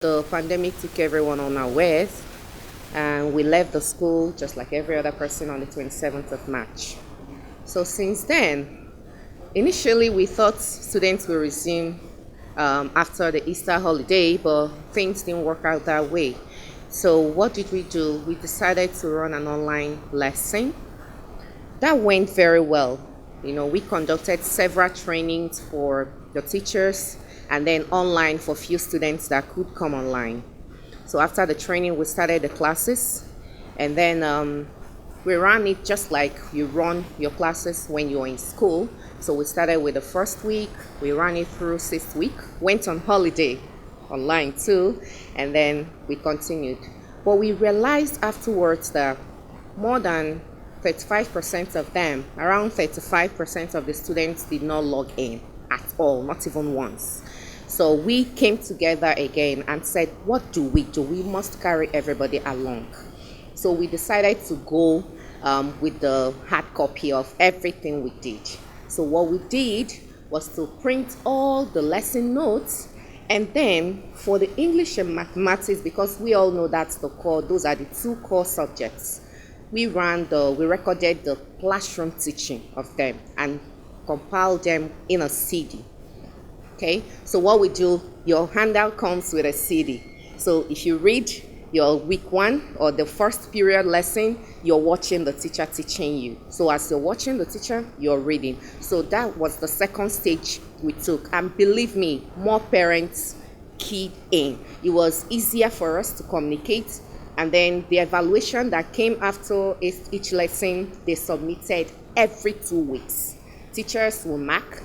The pandemic took everyone unawares, and we left the school just like every other person on the 27th of March. So since then, initially we thought students will resume after the Easter holiday, but things didn't work out that way. So what did we do? We decided to run an online lesson. That went very well. We conducted several trainings for the teachers and then online for few students that could come online. So after the training, we started the classes, and then we ran it just like you run your classes when you're in school. So we started with the first week, we ran it through 6th week, went on holiday online too, and then we continued. But we realized afterwards that more than 35% of them, around 35% of the students did not log in at all, not even once. So we came together again and said, what do? We must carry everybody along. So we decided to go with the hard copy of everything we did. So what we did was to print all the lesson notes, and then for the English and mathematics, because we all know that's the core, those are the two core subjects, we recorded the classroom teaching of them and compiled them in a CD. Okay, so what we do, your handout comes with a CD. So if you read your week 1 or the first period lesson, you're watching the teacher teaching you. So as you're watching the teacher, you're reading. So that was the second stage we took. And believe me, more parents keyed in. It was easier for us to communicate. And then the evaluation that came after each lesson, they submitted every 2 weeks. Teachers will mark,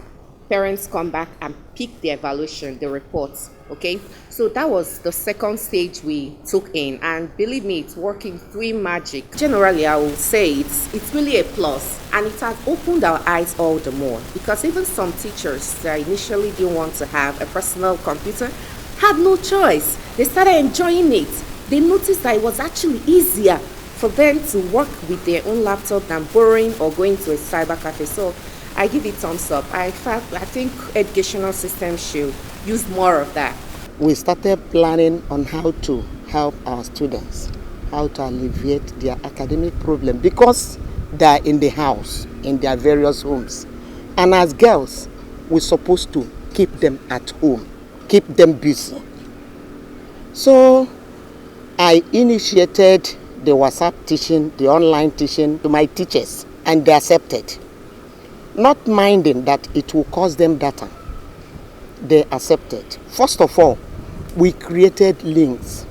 parents come back and pick the evaluation, the reports. Okay, so that was the second stage we took in, and believe me, it's working 3 magic. Generally, I will say it's really a plus, and it has opened our eyes all the more, because even some teachers that initially didn't want to have a personal computer had no choice. They started enjoying it. They noticed that it was actually easier for them to work with their own laptop than borrowing or going to a cyber cafe. So I give it thumbs up. I think educational systems should use more of that. We started planning on how to help our students, how to alleviate their academic problem, because they're in the house, in their various homes. And as girls, we're supposed to keep them at home, keep them busy. So I initiated the WhatsApp teaching, the online teaching to my teachers, and they accepted. Not minding that it will cost them data, they accepted. First of all, we created links.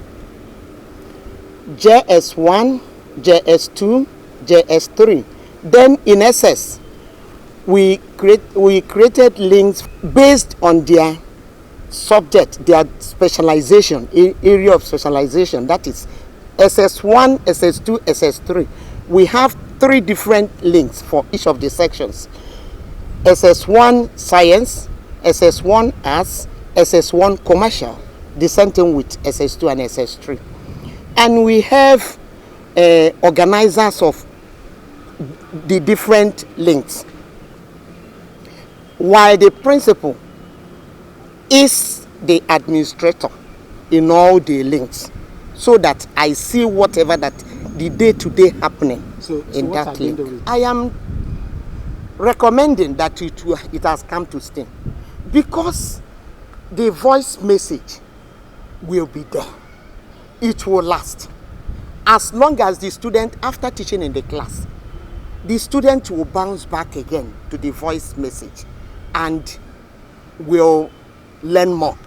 JS1, JS2, JS3. Then in SS, we created links based on their subject, their specialization, area of specialization. That is SS1, SS2, SS3. We have 3 different links for each of the sections. SS1 Science, SS1 Arts, SS1 Commercial, the same thing with SS2 and SS3. And we have organizers of the different links, while the principal is the administrator in all the links, so that I see whatever that the day-to-day happening in that link. I am recommending that it has come to stay, because the voice message will be there. It will last as long as the student, after teaching in the class, the student will bounce back again to the voice message and will learn more,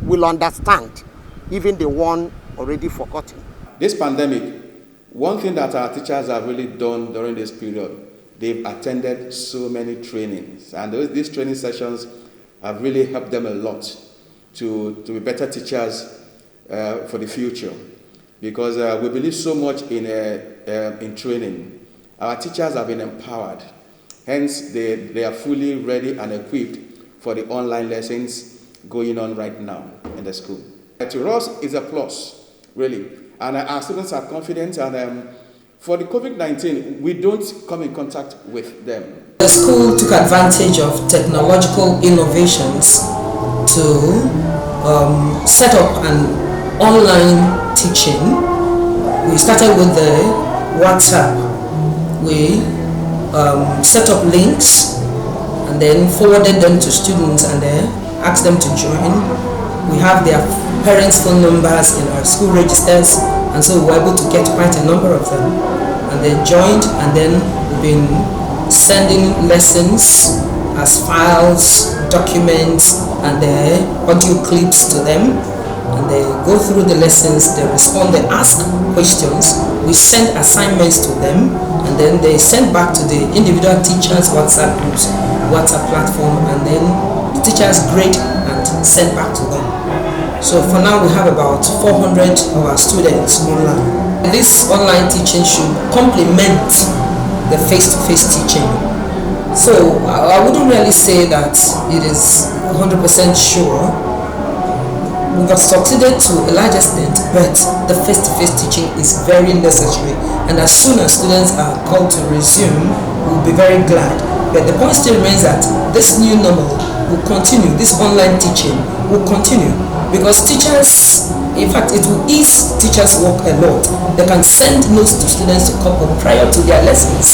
will understand even the one already forgotten. This pandemic, one thing that our teachers have really done during this period, they've attended so many trainings, and these training sessions have really helped them a lot to be better teachers for the future, because we believe so much in training. Our teachers have been empowered, hence they are fully ready and equipped for the online lessons going on right now in the school. To us, it's a plus, really, and our students are confident, and for the COVID-19, we don't come in contact with them. The school took advantage of technological innovations to set up an online teaching. We started with the WhatsApp. We set up links and then forwarded them to students and asked them to join. We have their parents' phone numbers in our school registers, and so we were able to get quite a number of them. And they joined, and then we've been sending lessons as files, documents, and audio clips to them. And they go through the lessons, they respond, they ask questions, we send assignments to them, and then they send back to the individual teachers' WhatsApp groups, WhatsApp platform, and then the teachers grade and send back to them. So for now we have about 400 of our students online. This online teaching should complement the face-to-face teaching. So I wouldn't really say that it is 100% sure. We have succeeded to a large extent, but the face-to-face teaching is very necessary, and as soon as students are called to resume, we'll be very glad. But the point still remains that this new normal will continue, this online teaching will continue, because teachers, in fact, it will ease teachers' work a lot. They can send notes to students to copy prior to their lessons.